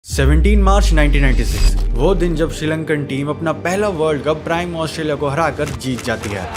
17 मार्च 1996 वो दिन जब श्रीलंकन टीम अपना पहला वर्ल्ड कप प्राइम ऑस्ट्रेलिया को हराकर जीत जाती है।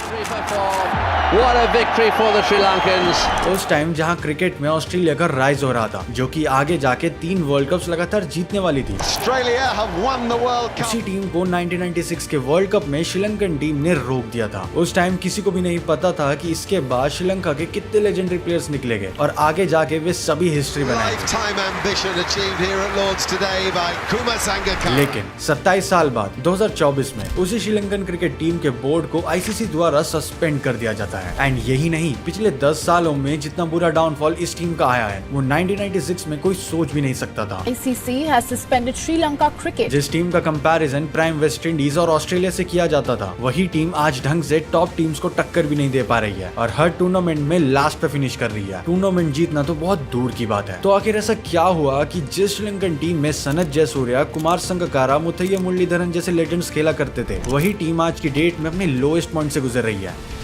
What a victory for the Sri Lankans. उस टाइम जहां क्रिकेट में ऑस्ट्रेलिया का राइज हो रहा था, जो कि आगे जाके 3 वर्ल्ड कप्स लगातार जीतने वाली थी। Australia have won the World Cup. उसी टीम को 1996 के वर्ल्ड कप में श्रीलंकन टीम ने रोक दिया था। उस टाइम किसी को भी नहीं पता था कि इसके बाद श्रीलंका के कितने लेजेंडरी प्लेयर्स निकलेंगे और आगे जाके वे सभी हिस्ट्री बनाएंगे। Lifetime ambition achieved here at Lord's today by Kumar Sangakkara. लेकिन 27 साल बाद 2024 में उसी श्रीलंकन क्रिकेट टीम के बोर्ड को आईसीसी द्वारा सस्पेंड कर दिया जाता है। एंड यही नहीं, पिछले 10 सालों में जितना बुरा डाउनफॉल इस टीम का आया है वो 1996 में कोई सोच भी नहीं सकता था। ICC has suspended Sri Lanka cricket. जिस टीम का कंपैरिजन प्राइम वेस्ट इंडीज और ऑस्ट्रेलिया से किया जाता था, वही टीम आज ढंग से टॉप टीम्स को टक्कर भी नहीं दे पा रही है और हर टूर्नामेंट में लास्ट पे फिनिश कर रही है। टूर्नामेंट जीतना तो बहुत दूर की बात है। तो आखिर ऐसा क्या हुआ कि जिस श्रीलंकन टीम में सनत जयसूर्या, कुमार संगकारा, मुथैया मुरलीधरन जैसे लेजेंड्स खेला करते थे, वही टीम आज की डेट में अपने लोएस्ट पॉइंट से गुजर रही है।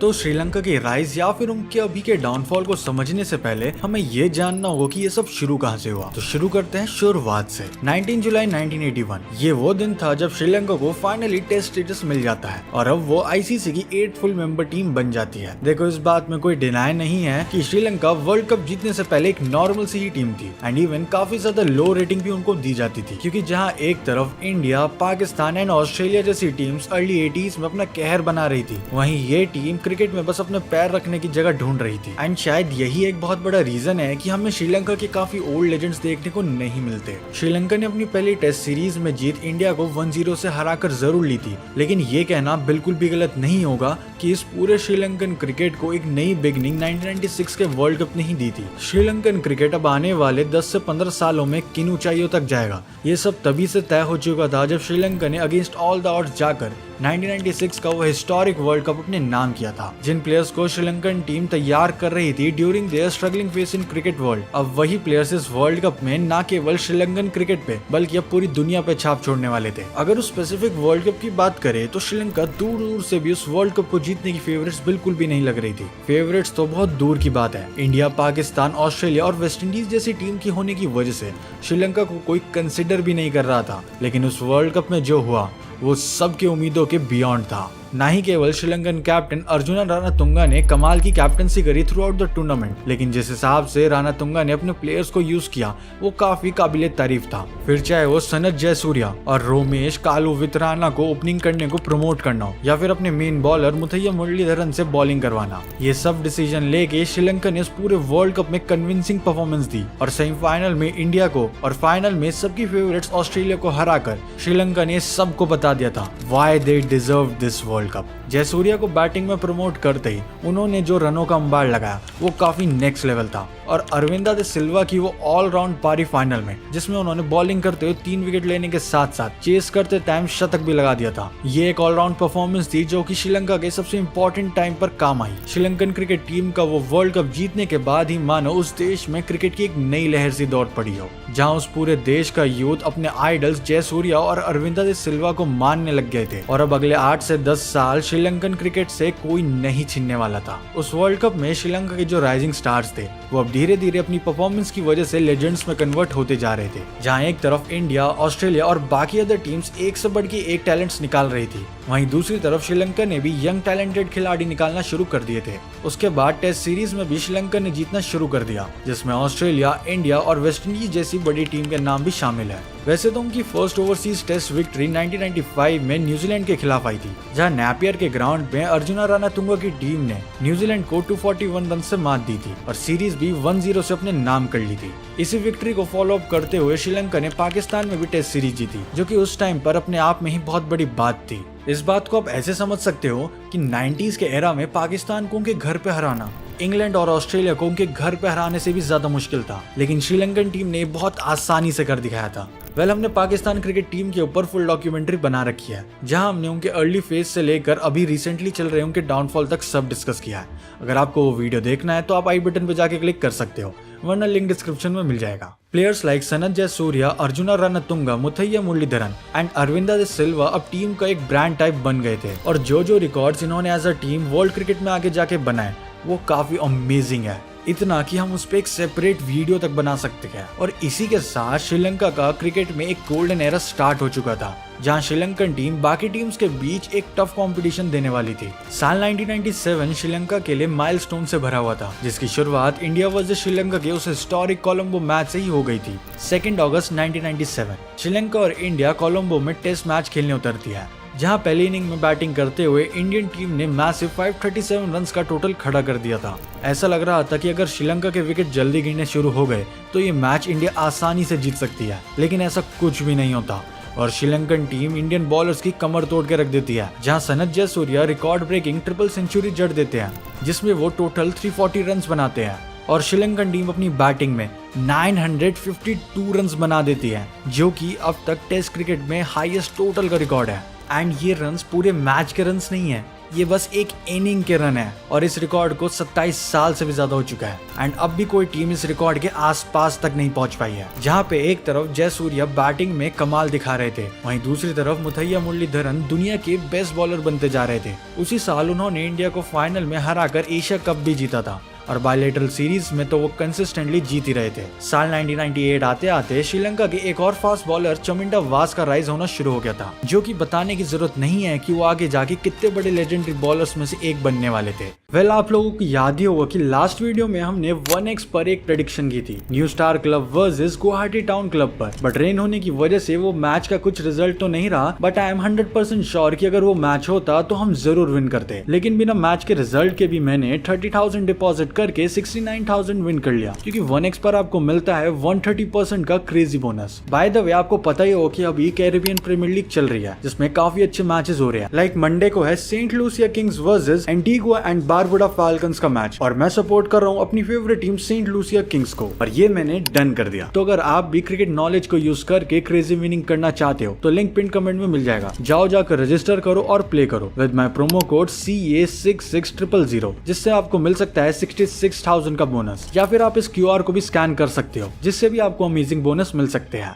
तो श्रीलंका के राइज या फिर उनके अभी के डाउनफॉल को समझने से पहले हमें ये जानना होगा कि ये सब शुरू कहाँ से हुआ। तो शुरू करते हैं शुरुआत से। 19 जुलाई 1981 ये वो दिन था जब श्रीलंका को फाइनली टेस्ट स्टेटस मिल जाता है और अब वो आईसीसी की 8 फुल मेंबर टीम बन जाती है। देखो, इस बात में कोई डिनाई नहीं है कि श्रीलंका वर्ल्ड कप जीतने से पहले एक नॉर्मल सी ही टीम थी एंड इवन काफी ज्यादा लो रेटिंग भी उनको दी जाती थी, क्योंकि जहाँ एक तरफ इंडिया, पाकिस्तान एंड ऑस्ट्रेलिया जैसी टीम्स अर्ली 80s में अपना कहर बना रही थी, वहीं ये टीम क्रिकेट में बस अपने पैर रखने की जगह ढूंढ रही थी। एंड शायद यही एक बहुत बड़ा रीजन है कि हमें श्रीलंका के काफी ओल्ड लेजेंड्स देखने को नहीं मिलते। श्रीलंका ने अपनी पहली टेस्ट सीरीज में जीत इंडिया को 1-0 से हराकर जरूर ली थी, लेकिन ये कहना बिल्कुल भी गलत नहीं होगा कि इस पूरे श्रीलंकन क्रिकेट को एक नई बिगनिंग 1996 के वर्ल्ड कप ने ही दी थी। श्रीलंकन क्रिकेट अब आने वाले 10 से 15 सालों में किन ऊंचाइयों तक जाएगा, ये सब तभी से तय हो चुका था जब श्रीलंका ने अगेंस्ट ऑल द ऑड्स जाकर 1996 का वो हिस्टोरिक वर्ल्ड कप अपने नाम किया था। जिन प्लेयर्स को श्रीलंकन टीम तैयार कर रही थी during their struggling phase in cricket world, अब वही प्लेयर्स इस वर्ल्ड कप में न केवल श्रीलंकन क्रिकेट पे बल्कि अब पूरी दुनिया पे छाप छोड़ने वाले थे। अगर उस स्पेसिफिक वर्ल्ड कप की बात करें तो श्रीलंका दूर दूर से भी उस वर्ल्ड कप को जीतने की फेवरेट्स बिल्कुल भी नहीं लग रही थी। फेवरेट्स तो बहुत दूर की बात है, इंडिया, पाकिस्तान, ऑस्ट्रेलिया और वेस्ट इंडीज जैसी टीम की होने की वजह से श्रीलंका को कोई कंसिडर भी नहीं कर रहा था। लेकिन उस वर्ल्ड कप में जो हुआ वो सबके उम्मीदों के बियॉन्ड था। ना ही केवल श्रीलंकन कैप्टन अर्जुना रानातुंगा ने कमाल की कैप्टनसी करी थ्रू आउट द टूर्नामेंट, लेकिन जिस हिसाब से रानातुंगा ने अपने प्लेयर्स को यूज किया वो काफी काबिले तारीफ था। फिर चाहे वो सनत जयसूर्या और रोमेश कालू वितराना को ओपनिंग करने को प्रमोट करना हो या फिर अपने मेन बॉलर मुथैया मुरलीधरन से बॉलिंग करवाना, ये सब डिसीजन लेके श्रीलंका ने इस पूरे वर्ल्ड कप में कन्विंसिंग परफॉर्मेंस दी और सेमीफाइनल में इंडिया को और फाइनल में सबकी फेवरेट्स ऑस्ट्रेलिया को हराकर श्रीलंका ने सबको बता दिया था why they deserve this world cup. Jayasuriya को बैटिंग में प्रमोट करते ही उन्होंने जो रनों का अंबार लगाया वो काफी नेक्स्ट लेवल था और अरविंदा दे सिल्वा की वो ऑल राउंड पारी फाइनल में, जिसमें उन्होंने बॉलिंग करते हुए 3 विकेट लेने के साथ साथ चेस करते टाइम शतक भी लगा दिया था। ये एक ऑलराउंड परफॉर्मेंस थी जो कि श्रीलंका के सबसे इंपॉर्टेंट टाइम पर काम आई। श्रीलंकन क्रिकेट टीम का वो वर्ल्ड कप जीतने के बाद ही मानो उस देश में क्रिकेट की एक नई लहर सी दौड़ पड़ी हो, जहाँ उस पूरे देश का यूथ अपने आइडल्स जयसूर्या और अरविंदा दे सिल्वा को मानने लग गए थे और अब अगले 8 से 10 साल श्रीलंकन क्रिकेट से कोई नहीं छीनने वाला था। उस वर्ल्ड कप में श्रीलंका के जो राइजिंग स्टार्स थे वो अब धीरे धीरे अपनी परफॉर्मेंस की वजह से लेजेंड्स में कन्वर्ट होते जा रहे थे। जहां एक तरफ इंडिया, ऑस्ट्रेलिया और बाकी अदर टीम्स एक से बढ़ के एक टैलेंट्स निकाल रही थी, वहीं दूसरी तरफ श्रीलंका ने भी यंग टैलेंटेड खिलाड़ी निकालना शुरू कर दिए थे। उसके बाद टेस्ट सीरीज में भी श्रीलंका ने जीतना शुरू कर दिया, जिसमें ऑस्ट्रेलिया, इंडिया और वेस्ट इंडीज जैसी बड़ी टीम के नाम भी शामिल है। वैसे तो उनकी फर्स्ट ओवरसीज टेस्ट विक्ट्री 1995 में न्यूजीलैंड के खिलाफ आई थी, जहां नैपियर के ग्राउंड में अर्जुना रानातुंगा की टीम ने न्यूजीलैंड को 241 रन से मात दी थी और सीरीज भी 1-0 से अपने नाम कर ली थी। इसी विक्ट्री को फॉलो अप करते हुए श्रीलंका ने पाकिस्तान में भी टेस्ट सीरीज जीती, जो कि उस टाइम पर अपने आप में ही बहुत बड़ी बात थी। इस बात को आप ऐसे समझ सकते हो कि 90s के एरा में पाकिस्तान को उनके घर पे हराना इंग्लैंड और ऑस्ट्रेलिया को उनके घर पे हराने से भी ज्यादा मुश्किल था, लेकिन श्रीलंकन टीम ने बहुत आसानी से कर दिखाया था। हमने पाकिस्तान क्रिकेट टीम के ऊपर फुल डॉक्यूमेंट्री बना रखी है, जहां हमने उनके अर्ली फेज से लेकर अभी रिसेंटली चल रहे उनके डाउनफॉल तक सब डिस्कस किया है। अगर आपको वो वीडियो देखना है तो आप आई बटन पे जाके क्लिक कर सकते हो। वरना लिंक डिस्क्रिप्शन में मिल जाएगा। Players like Sanath Jayasuriya, Arjuna Ranatunga, Muttiah Muralitharan and Aravinda de Silva अब टीम का एक ब्रांड टाइप बन गए थे और जो रिकॉर्ड्स इन्होंने as a team world cricket में आगे जाके बनाए वो काफी अमेजिंग है, इतना कि हम उस पर एक सेपरेट वीडियो तक बना सकते हैं। और इसी के साथ श्रीलंका का क्रिकेट में एक गोल्डन एरा स्टार्ट हो चुका था, जहां श्रीलंकन टीम बाकी टीम्स के बीच एक टफ कंपटीशन देने वाली थी। साल 1997 श्रीलंका के लिए माइलस्टोन से भरा हुआ था, जिसकी शुरुआत इंडिया वर्सेस श्रीलंका के उस हिस्टोरिक कोलंबो मैच से ही हो गई थी। 2 अगस्त 1997 श्रीलंका और इंडिया कोलंबो में टेस्ट मैच खेलने उतरती है, जहां पहली इनिंग में बैटिंग करते हुए इंडियन टीम ने मैसिव 537 रन्स का टोटल खड़ा कर दिया था। ऐसा लग रहा था कि अगर श्रीलंका के विकेट जल्दी गिरने शुरू हो गए तो ये मैच इंडिया आसानी से जीत सकती है, लेकिन ऐसा कुछ भी नहीं होता और श्रीलंकन टीम इंडियन बॉलर्स की कमर तोड़ के रख देती है, जहां Sanath Jayasuriya record breaking triple century जड़ देते हैं, जिसमें वो टोटल 340 रन्स बनाते हैं और श्रीलंकन टीम अपनी बैटिंग में 952 रन्स बना देती है, जो कि अब तक टेस्ट क्रिकेट में हाईएस्ट टोटल का रिकॉर्ड है। एंड ये रन्स पूरे मैच के रन्स नहीं है, ये बस एक इनिंग के रन है और इस रिकॉर्ड को 27 साल से भी ज्यादा हो चुका है एंड अब भी कोई टीम इस रिकॉर्ड के आसपास तक नहीं पहुंच पाई है। जहां पे एक तरफ जयसूर्या बैटिंग में कमाल दिखा रहे थे, वहीं दूसरी तरफ मुथैया मुरलीधरन दुनिया के बेस्ट बॉलर बनते जा रहे थे। उसी साल उन्होंने इंडिया को फाइनल में हराकर एशिया कप भी जीता था और बायलैटरल सीरीज में तो वो कंसिस्टेंटली जीत ही रहे थे। साल 1998 आते आते श्रीलंका के एक और फास्ट बॉलर चमिंडा वास का राइज होना शुरू हो गया था, जो कि बताने की जरूरत नहीं है कि वो आगे जाके कितने बड़े लेजेंडरी बॉलर्स में से एक बनने वाले थे। वेल, आप लोगों को याद ही होगा कि लास्ट वीडियो में हमने 1x पर एक प्रेडिक्शन की थी, new star club versus Guwahati town club पर, बट रेन होने की वजह से वो मैच का कुछ रिजल्ट तो नहीं रहा, बट आई एम 100% श्योर कि अगर वो मैच होता तो हम जरूर विन करते। लेकिन बिना मैच के रिजल्ट के भी मैंने 30,000 डिपॉजिट करके 69,000 विन कर लिया, क्योंकि 1x पर आपको मिलता है 130% का crazy bonus. By the way, आपको पता ही हो कि अभी कैरेबियन प्रीमियर लीग चल रही है, जिसमें काफी अच्छे मैचेस हो रहे हैं। लाइक मंडे को है Saint Lucia Kings versus Antigua and Barbuda Falcons का मैच और मैं सपोर्ट कर रहा हूँ अपनी favourite team Saint Lucia Kings को और ये मैंने डन कर दिया। तो अगर आप भी क्रिकेट नॉलेज को यूज करके क्रेजी विनिंग करना चाहते हो तो लिंक पिन कमेंट में मिल जाएगा, जाओ जाकर रजिस्टर करो और प्ले करो with my promo code CA66000, जिससे आपको मिल सकता है 66,000 का बोनस, या फिर आप इस QR को भी स्कैन कर सकते हो, जिससे भी आपको अमेजिंग बोनस मिल सकते हैं।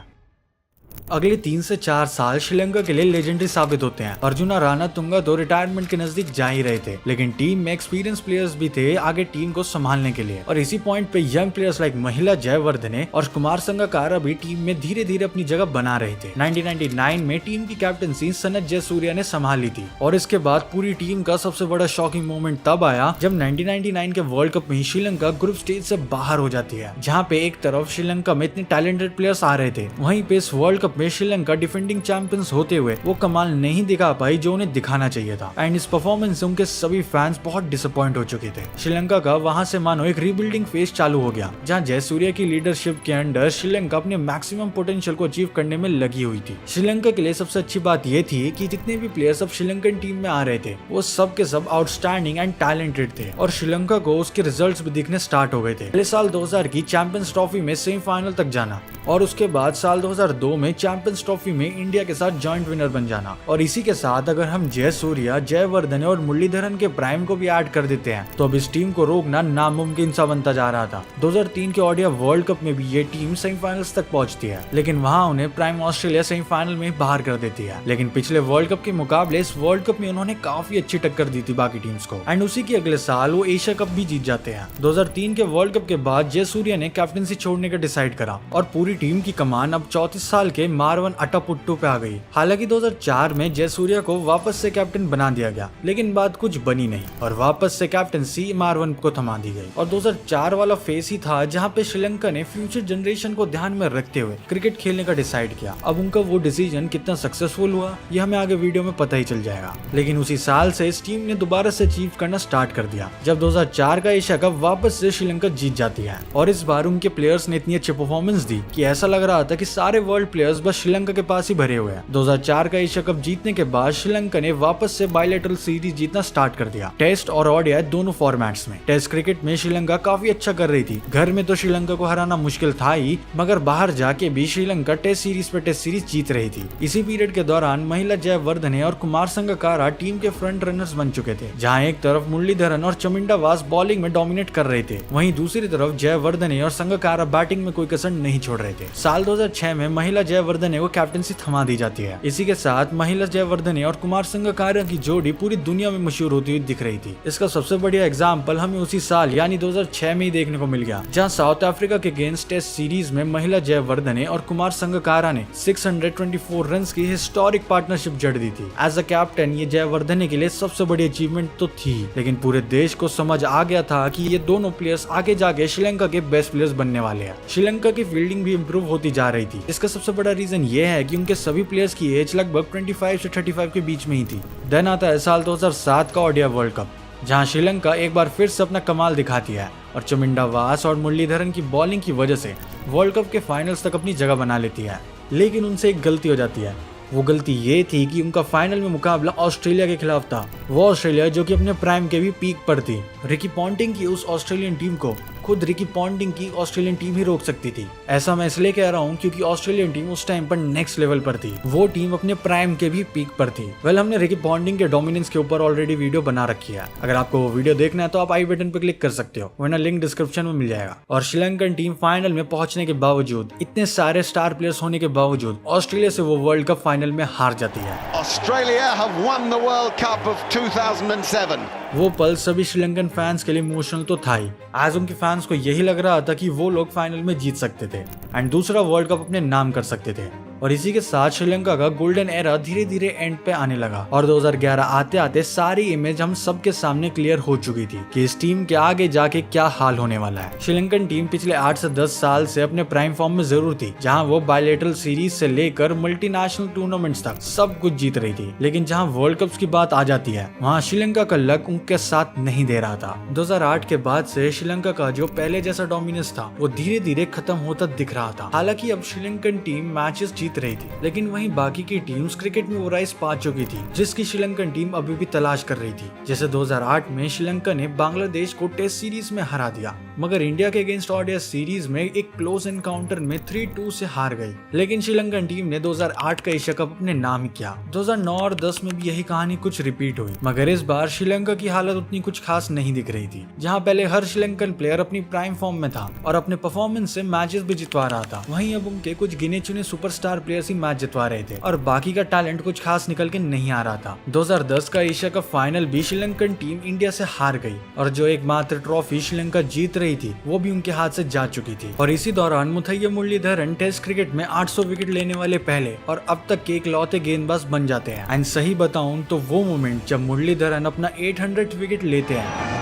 अगले 3 से 4 साल श्रीलंका के लिए लेजेंडरी साबित होते हैं। अर्जुना रणतुंगा तो रिटायरमेंट के नजदीक जा ही रहे थे, लेकिन टीम में एक्सपीरियंस प्लेयर्स भी थे आगे टीम को संभालने के लिए और इसी पॉइंट पे यंग प्लेयर्स लाइक महिला जयवर्धने और कुमार संगकारा भी टीम में धीरे धीरे अपनी जगह बना रहे थे। 1999 में टीम की कैप्टनसी सनथ जयसूर्या ने संभाली थी और इसके बाद पूरी टीम का सबसे बड़ा शॉकिंग मोमेंट तब आया जब 1999 के वर्ल्ड कप में श्रीलंका ग्रुप स्टेज से बाहर हो जाती है, जहाँ पे एक तरफ श्रीलंका में इतने टैलेंटेड प्लेयर्स आ रहे थे, वहीं पे इस वर्ल्ड कप में श्रीलंका डिफेंडिंग चैंपियंस होते हुए वो कमाल नहीं दिखा पाई जो उन्हें दिखाना चाहिए था एंड इस परफॉर्मेंस से उनके सभी फैंस बहुत डिसअपॉइंट हो चुके थे। श्रीलंका का वहां से मानो एक रीबिल्डिंग फेज चालू हो गया, जहां जयसूर्या की लीडरशिप के अंडर श्रीलंका अपने मैक्सिमम पोटेंशियल को अचीव करने में लगी हुई थी। श्रीलंका के लिए सबसे अच्छी बात यह थी कि जितने भी प्लेयर्स अब श्रीलंकन टीम में आ रहे थे वो सब के सब आउटस्टैंडिंग एंड टैलेंटेड थे और श्रीलंका को उसके रिजल्ट्स भी दिखने स्टार्ट हो गए थे। पहले साल 2000 की चैंपियंस ट्रॉफी में सेमीफाइनल तक जाना और उसके बाद साल 2002 में चैंपियंस ट्रॉफी में इंडिया के साथ जॉइंट विनर बन जाना। और इसी के साथ अगर हम जयसूर्या, जयवर्धने और मुरलीधरन के प्राइम को भी ऐड कर देते हैं तो अब इस टीम को रोकना नामुमकिन सा बनता जा रहा था। 2003 के ओडीआई वर्ल्ड कप में भी ये टीम सेमीफाइनल्स तक पहुंचती है, लेकिन वहां उन्हें प्राइम ऑस्ट्रेलिया सेमीफाइनल में बाहर कर देती है। लेकिन पिछले वर्ल्ड कप के मुकाबले इस वर्ल्ड कप में उन्होंने काफी अच्छी टक्कर दी थी बाकी टीम्स को एंड उसी के अगले साल वो एशिया कप भी जीत जाते हैं। 2003 के वर्ल्ड कप के बाद जयसूर्या ने कैप्टनसी छोड़ने का डिसाइड करा और पूरी टीम की कमान अब 34 साल के मारवन अटापुट्टू पे आ गई। हालांकि 2004 में जयसूर्या को वापस से कैप्टन बना दिया गया, लेकिन बात कुछ बनी नहीं और वापस से कैप्टनसी मारवन को थमा दी गई और 2004 वाला फेस ही था जहां पे श्रीलंका ने फ्यूचर जनरेशन को ध्यान में रखते हुए क्रिकेट खेलने का डिसाइड किया। अब उनका वो डिसीजन कितना सक्सेसफुल हुआ ये हमें आगे वीडियो में पता ही चल जाएगा, लेकिन उसी साल से इस टीम ने दोबारा से अचीव करना स्टार्ट कर दिया जब 2004 का एशिया कप वापस से श्रीलंका जीत जाती है और इस बार उनके प्लेयर्स ने इतनी अच्छी परफॉर्मेंस दी कि ऐसा लग रहा था कि सारे वर्ल्ड प्लेयर्स बस श्रीलंका के पास ही भरे हुए हैं। 2004 का एशिया कप जीतने के बाद श्रीलंका ने वापस से बायलैटरल सीरीज जीतना स्टार्ट कर दिया, टेस्ट और ओडीआई दोनों फॉर्मेट्स में। टेस्ट क्रिकेट में श्रीलंका काफी अच्छा कर रही थी। घर में तो श्रीलंका को हराना मुश्किल था ही, मगर बाहर जाके भी श्रीलंका टेस्ट सीरीज पे टेस्ट सीरीज जीत रही थी। इसी पीरियड के दौरान महिला जयवर्धने और कुमार संगकारा टीम के फ्रंट रनर्स बन चुके थे, जहां एक तरफ मुरलीधरन और चमिंडा वास बॉलिंग में डोमिनेट कर रहे थे, वहीं दूसरी तरफ जयवर्धने और संगकारा बैटिंग में कोई कसर नहीं छोड़ रहे थे। साल 2006 में महिला जयवर्धने को कैप्टनसी थमा दी जाती है। इसी के साथ महिला जयवर्धने और कुमार संगकारा की जोड़ी पूरी दुनिया में मशहूर होती हुई दिख रही थी। इसका सबसे बढ़िया एग्जाम्पल हमें उसी साल यानी 2006 में ही देखने को मिल गया, जहां साउथ अफ्रीका के अगेंस्ट टेस्ट सीरीज में महिला जयवर्धने और कुमार संगकारा ने 624 रन्स की हिस्टोरिक पार्टनरशिप जड़ दी थी। एज अ कैप्टन ये जयवर्धने के लिए सबसे बड़ी अचीवमेंट तो थी, लेकिन पूरे देश को समझ आ गया था कि ये दोनों प्लेयर्स आगे जाके श्रीलंका के बेस्ट प्लेयर्स बनने वाले हैं। श्रीलंका की फील्डिंग भी इम्प्रूव होती जा रही थी। इसका सबसे बड़ा रीजन ये है कि उनके सभी प्लेयर्स की एज लगभग 25 से 35 के बीच में ही थी। देन आता है साल 2007 का ओडीआई वर्ल्ड कप, जहां श्रीलंका एक बार फिर से अपना कमाल दिखाती है और चमिंडा वास और मुरलीधरन की बॉलिंग की वजह से वर्ल्ड कप के फाइनल्स तक अपनी जगह बना लेती है। लेकिन उनसे एक गलती हो जाती है। वो गलती ये थी कि उनका फाइनल में मुकाबला ऑस्ट्रेलिया के खिलाफ था। वो ऑस्ट्रेलिया जो कि अपने प्राइम के भी पीक पर थी। रिकी पॉन्टिंग की उस ऑस्ट्रेलियन टीम को खुद रिकी पॉन्टिंग की ऑस्ट्रेलियन टीम ही रोक सकती थी। ऐसा मैं इसलिए कह रहा हूँ क्योंकि ऑस्ट्रेलियन टीम उस टाइम पर नेक्स्ट लेवल पर थी। वो टीम अपने प्राइम के भी पीक पर थी। हमने रिकी पॉन्टिंग के डोमिनेंस के ऊपर ऑलरेडी वीडियो बना रखी है। अगर आपको वो वीडियो देखना है तो आप आई बटन पर क्लिक कर सकते हो, वरना लिंक डिस्क्रिप्शन में मिल जाएगा। और श्रीलंकन टीम फाइनल में पहुंचने के बावजूद, इतने सारे स्टार प्लेयर्स होने के बावजूद, ऑस्ट्रेलिया से वो वर्ल्ड कप फाइनल में हार जाती है। Australia have won the World Cup of 2007. वो पल सभी श्रीलंकन फैंस के लिए इमोशनल तो था ही, आज उनके फैंस को यही लग रहा था कि वो लोग फाइनल में जीत सकते थे एंड दूसरा वर्ल्ड कप अपने नाम कर सकते थे। और इसी के साथ श्रीलंका का गोल्डन एरा धीरे धीरे एंड पे आने लगा और 2011 आते आते सारी इमेज हम सबके सामने क्लियर हो चुकी थी कि इस टीम के आगे जाके क्या हाल होने वाला है। श्रीलंकन टीम पिछले 8 से 10 साल से अपने प्राइम फॉर्म में जरूर थी, जहां वो बायलैटरल सीरीज से लेकर मल्टीनेशनल टूर्नामेंट्स तक सब कुछ जीत रही थी। लेकिन जहां वर्ल्ड कप्स की बात आ जाती है, वहां श्रीलंका का लक उनके साथ नहीं दे रहा था। 2008 के बाद से श्रीलंका का जो पहले जैसा डोमिनेंस था वो धीरे धीरे खत्म होता दिख रहा था। हालांकि अब श्रीलंकन टीम मैचेस जीत रही थी, लेकिन वहीं बाकी की टीम्स क्रिकेट में वो राइज पा चुकी थी जिसकी श्रीलंकन टीम अभी भी तलाश कर रही थी। जैसे 2008 में श्रीलंका ने बांग्लादेश को टेस्ट सीरीज में हरा दिया, मगर इंडिया के अगेंस्ट ओडीआई सीरीज में एक क्लोज एनकाउंटर में 3-2 से हार गई। लेकिन श्रीलंकन टीम ने 2008 का एशिया कप अपने नाम किया। 2009 और 10 में भी यही कहानी कुछ रिपीट हुई, मगर इस बार श्रीलंका की हालत उतनी कुछ खास नहीं दिख रही थी। जहां पहले हर श्रीलंकन प्लेयर अपनी प्राइम फॉर्म में था और अपने परफॉर्मेंस से मैचेस भी जितवा रहा था, वहीं अब उनके कुछ गिने चुने सुपरस्टार प्लेयर्स ही मैच जितवा रहे थे और बाकी का टैलेंट कुछ खास निकल के नहीं आ रहा था। 2010 का एशिया कप फाइनल भी श्रीलंकन टीम इंडिया से हार गई और जो एकमात्र ट्रॉफी श्रीलंका जीत रही थी वो भी उनके हाथ से जा चुकी थी। और इसी दौरान मुथैया मुरलीधरन टेस्ट क्रिकेट में 800 विकेट लेने वाले पहले और अब तक के इकलौते गेंदबाज बन जाते हैं। एंड सही बताऊं तो वो मोमेंट जब मुरलीधरन अपना 800 विकेट लेते हैं,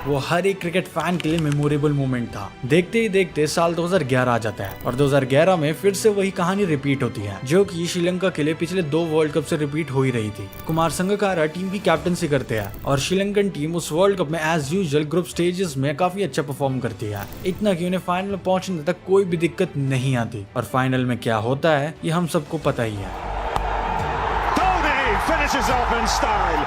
वो हर एक क्रिकेट फैन के लिए मेमोरेबल मोमेंट था। देखते ही देखते साल 2011 आ जाता है और 2011 में फिर से वही कहानी रिपीट होती है जो कि श्रीलंका के लिए पिछले 2 वर्ल्ड कप से रिपीट हो ही रही थी। कुमार संगकारा टीम की कैप्टनसी करते हैं और श्रीलंकन टीम उस वर्ल्ड कप में एज यूजुअल ग्रुप स्टेजेस में काफी अच्छा परफॉर्म करती है, इतना कि उन्हें फाइनल में पहुंचने तक कोई भी दिक्कत नहीं आती। और फाइनल में क्या होता है ये हम सबको पता ही है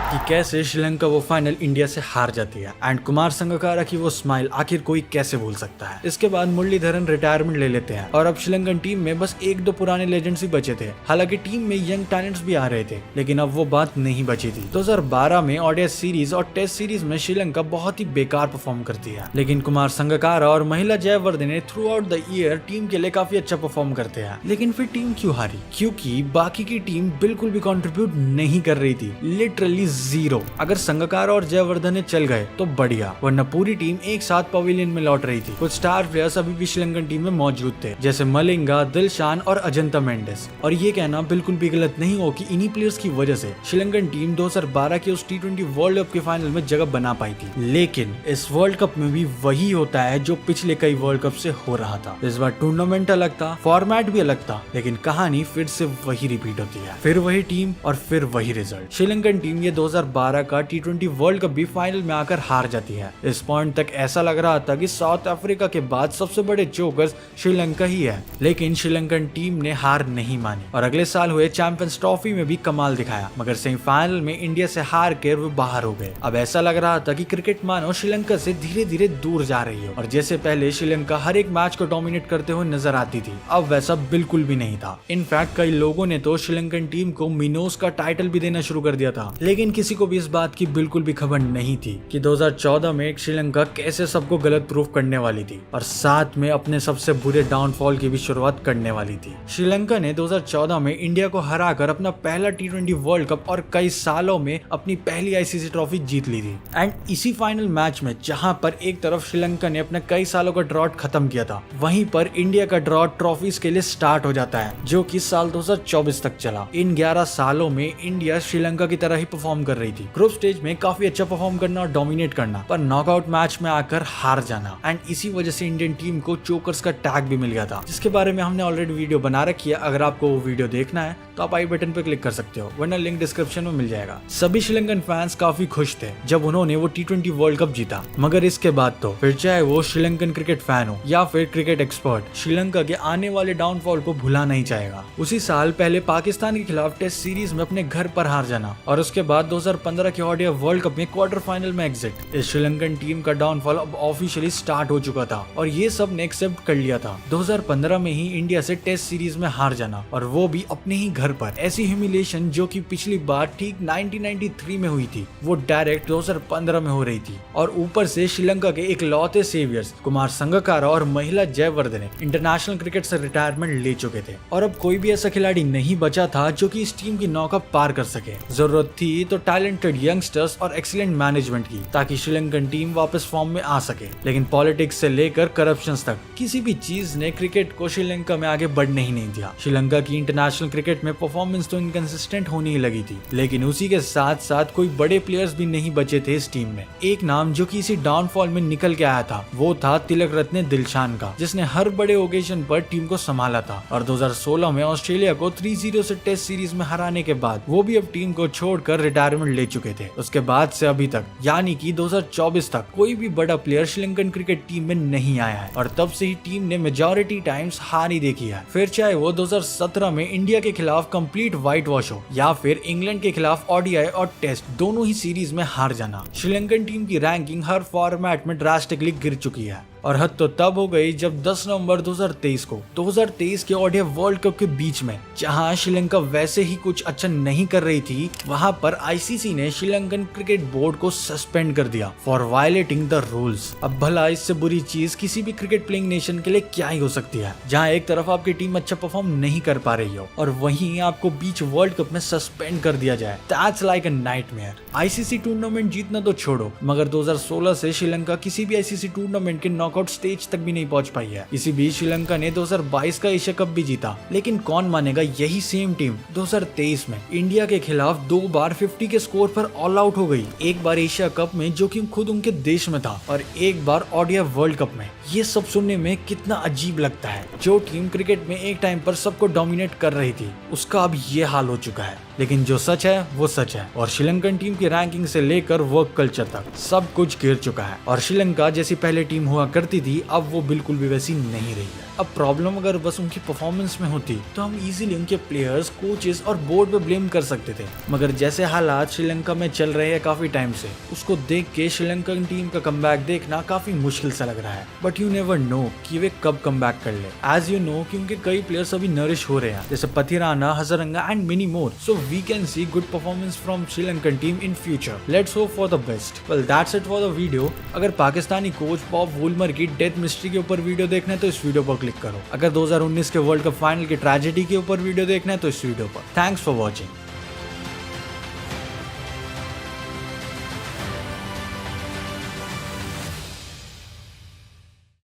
कि कैसे श्रीलंका वो फाइनल इंडिया से हार जाती है एंड कुमार संगकारा की वो स्माइल आखिर कोई कैसे भूल सकता है। इसके बाद मुरलीधरन रिटायरमेंट ले लेते हैं और अब श्रीलंकन टीम में बस 1-2 पुराने लेजेंड्स ही बचे थे। हालांकि टीम में यंग टैलेंट्स भी आ रहे थे, लेकिन अब वो बात नहीं बची थी। 2012 में ओडीआई सीरीज और टेस्ट सीरीज में श्रीलंका बहुत ही बेकार परफॉर्म करती है, लेकिन कुमार संगकारा और महिला Jayewardene through out the year team के लिए काफी अच्छा परफॉर्म करते हैं। लेकिन फिर टीम क्यों हारी? क्योंकि बाकी की टीम बिल्कुल भी कंट्रीब्यूट नहीं कर रही थी, लिटरली जीरो। अगर संगकारा और जयवर्धने चल गए तो बढ़िया, वरना पूरी टीम एक साथ पवेलियन में लौट रही थी। कुछ स्टार प्लेयर्स अभी भी श्रीलंकन टीम में मौजूद थे, जैसे मलिंगा, दिलशान और अजंता मेंडिस। और ये कहना बिल्कुल भी गलत नहीं हो कि इन्हीं प्लेयर्स की वजह से श्रीलंकन टीम 2012 के उस T20 वर्ल्ड कप के फाइनल में जगह बना पाई थी। लेकिन इस वर्ल्ड कप में भी वही होता है जो पिछले कई वर्ल्ड कप से हो रहा था। इस बार टूर्नामेंट अलग था, फॉर्मेट भी अलग था, लेकिन कहानी फिर से वही रिपीट होती है। फिर वही टीम और फिर वही रिजल्ट। श्रीलंकन टीम ये 2012 का T20 वर्ल्ड कप भी फाइनल में आकर हार जाती है। इस पॉइंट तक ऐसा लग रहा था कि साउथ अफ्रीका के बाद सबसे बड़े चोकर्स श्रीलंका ही है, लेकिन श्रीलंकन टीम ने हार नहीं मानी और अगले साल हुए चैंपियंस ट्रॉफी में भी कमाल दिखाया, मगर सेमीफाइनल में इंडिया से हार कर वो बाहर हो गए। अब ऐसा लग रहा था कि क्रिकेट मानो श्रीलंका से धीरे धीरे दूर जा रही हो और जैसे पहले श्रीलंका हर एक मैच को डोमिनेट करते हुए नजर आती थी, अब वैसा बिल्कुल भी नहीं था। इनफैक्ट कई लोगों ने तो श्रीलंकन टीम को मिनोस का टाइटल भी देना शुरू कर दिया था, लेकिन किसी को भी इस बात की बिल्कुल भी खबर नहीं थी कि 2014 में श्रीलंका कैसे सबको गलत प्रूफ करने वाली थी और साथ में अपने सबसे बुरे डाउनफॉल की भी शुरुआत करने वाली थी। श्रीलंका ने 2014 में इंडिया को हराकर अपना पहला T20 वर्ल्ड कप और कई सालों में अपनी पहली ICC ट्रॉफी जीत ली थी। एंड इसी फाइनल मैच में जहां पर एक तरफ श्रीलंका ने अपने कई सालों का ड्रॉट खत्म किया था, वहीं पर इंडिया का ड्रॉट ट्रॉफीज के लिए स्टार्ट हो जाता है, जो कि साल 2024 तक चला। इन 11 सालों में इंडिया श्रीलंका की तरह ही परफॉर्म कर रही थी, ग्रुप स्टेज में काफी अच्छा परफॉर्म करना और डोमिनेट करना, पर नॉकआउट मैच में आकर हार जाना। एंड इसी वजह से इंडियन टीम को चोकर्स का टैग भी मिल गया था, जिसके बारे में हमने ऑलरेडी वीडियो बना रखी है। अगर आपको वो वीडियो देखना है तो आप आई बटन पे क्लिक कर सकते हो, वरना लिंक डिस्क्रिप्शन में मिल जाएगा। सभी श्रीलंकन फैंस काफी खुश थे जब उन्होंने वो T20 वर्ल्ड कप जीता, मगर इसके बाद तो फिर चाहे वो श्रीलंकन क्रिकेट फैन हो या फिर क्रिकेट एक्सपर्ट, श्रीलंका के आने वाले डाउनफॉल को भुला नहीं चाहेगा। उसी साल पहले पाकिस्तान के खिलाफ टेस्ट सीरीज में अपने घर पर हार जाना और उसके बाद 2015 के ओडीआई वर्ल्ड कप में क्वार्टर फाइनल में एग्जिट। इस श्रीलंकन टीम का डाउनफॉल अब ऑफिशियली स्टार्ट हो चुका था और ये सब ने एक्सेप्ट कर लिया था। 2015 में ही इंडिया से टेस्ट सीरीज में हार जाना और वो भी अपने ही घर पर। ऐसी ह्यूमिलिएशन जो कि पिछली बार ठीक 1993 में हुई थी, वो डायरेक्ट 2015 में हो रही थी। और ऊपर से श्रीलंका के इकलौते सेवियर्स कुमार संगकारा और महिला जयवर्धने इंटरनेशनल क्रिकेट से रिटायरमेंट ले चुके थे और अब कोई भी ऐसा खिलाड़ी नहीं बचा था जो कि इस टीम की नौका पार कर सके। जरूरत थी तो टैलेंटेड यंगस्टर्स और एक्सीलेंट मैनेजमेंट की, ताकि श्रीलंकन टीम वापस फॉर्म में आ सके। लेकिन पॉलिटिक्स से लेकर करप्शन तक किसी भी चीज ने क्रिकेट को श्रीलंका में आगे बढ़ने ही नहीं दिया। श्रीलंका की इंटरनेशनल क्रिकेट में परफॉर्मेंस तो इनकंसिस्टेंट होने ही लगी थी, लेकिन उसी के साथ साथ कोई बड़े प्लेयर्स भी नहीं बचे थे इस टीम में। एक नाम जो कि इसी डाउनफॉल में निकल के आया था, वो था तिलक रत्ने दिलशान का, जिसने हर बड़े ओकेजन पर टीम को संभाला था। और 2016 में ऑस्ट्रेलिया को 3-0 से टेस्ट सीरीज में हराने के बाद वो भी अब टीम को छोड़कर रिटायरमेंट ले चुके थे। उसके बाद से अभी तक यानी कि 2024 तक कोई भी बड़ा प्लेयर श्रीलंकन क्रिकेट टीम में नहीं आया है और तब से ही टीम ने मेजॉरिटी टाइम्स हार ही देखी है। फिर चाहे वो 2017 में इंडिया के खिलाफ कंप्लीट व्हाइट वॉश हो या फिर इंग्लैंड के खिलाफ ओडीआई और टेस्ट दोनों ही सीरीज में हार जाना, श्रीलंकन टीम की रैंकिंग हर फॉर्मेट में ड्रास्टिकली गिर चुकी है। और हद तो तब हो गई जब 10 नवंबर 2023 के ओडीआई वर्ल्ड कप के बीच में, जहां श्रीलंका वैसे ही कुछ अच्छा नहीं कर रही थी, वहां पर आईसीसी ने श्रीलंकन क्रिकेट बोर्ड को सस्पेंड कर दिया फॉर वायलेटिंग द रूल्स। अब भला इससे बुरी चीज किसी भी क्रिकेट प्लेइंग नेशन के लिए क्या ही हो सकती है, जहां एक तरफ आपकी टीम अच्छा परफॉर्म नहीं कर पा रही हो और वहीं आपको बीच वर्ल्ड कप में सस्पेंड कर दिया जाए। That's like a nightmare. ICC tournament जीतना तो छोड़ो, मगर 2016 से श्रीलंका किसी भी आईसीसी टूर्नामेंट के नॉकआउट स्टेज तक भी नहीं पहुंच पाई है। इसी बीच श्रीलंका ने 2022 का एशिया कप भी जीता, लेकिन कौन मानेगा यही सेम टीम 2023 में इंडिया के खिलाफ 2 बार 50 के स्कोर पर ऑल आउट हो गई। एक बार एशिया कप में जो कि खुद उनके देश में था और एक बार ओडीआई वर्ल्ड कप में। ये सब सुनने में कितना अजीब लगता है। जो टीम क्रिकेट में एक टाइम पर सबको डोमिनेट कर रही थी, उसका अब ये हाल हो चुका है। लेकिन जो सच है वो सच है और श्रीलंकन टीम की रैंकिंग से लेकर वर्क कल्चर तक सब कुछ गिर चुका है और श्रीलंका जैसी पहले टीम हुआ करती थी, अब वो बिल्कुल भी वैसी नहीं रही है। अब प्रॉब्लम अगर बस उनकी परफॉर्मेंस में होती तो हम इजीली उनके प्लेयर्स, कोचेस और बोर्ड पे ब्लेम कर सकते थे, मगर जैसे हालात श्रीलंका में चल रहे हैं काफी टाइम से, उसको देख के श्रीलंकन टीम का कमबैक देखना काफी मुश्किल सा लग रहा है। बट यू नेवर नो कि वे कब कमबैक कर ले। एज यू नो कि उनके कई प्लेयर्स अभी नरिश हो रहे हैं, जैसे Pathirana, Hasaranga and many more. So we can see good performance from Sri Lankan team in future. Let's hope for the best. Well that's it for the video. अगर पाकिस्तानी कोच बॉब वुलमर की डेथ मिस्ट्री के ऊपर video देखना है तो इस वीडियो पर click करो। अगर 2019 के वर्ल्ड कप फाइनल की ट्रेजेडी के ऊपर वीडियो देखना है तो इस वीडियो पर। Thanks for watching.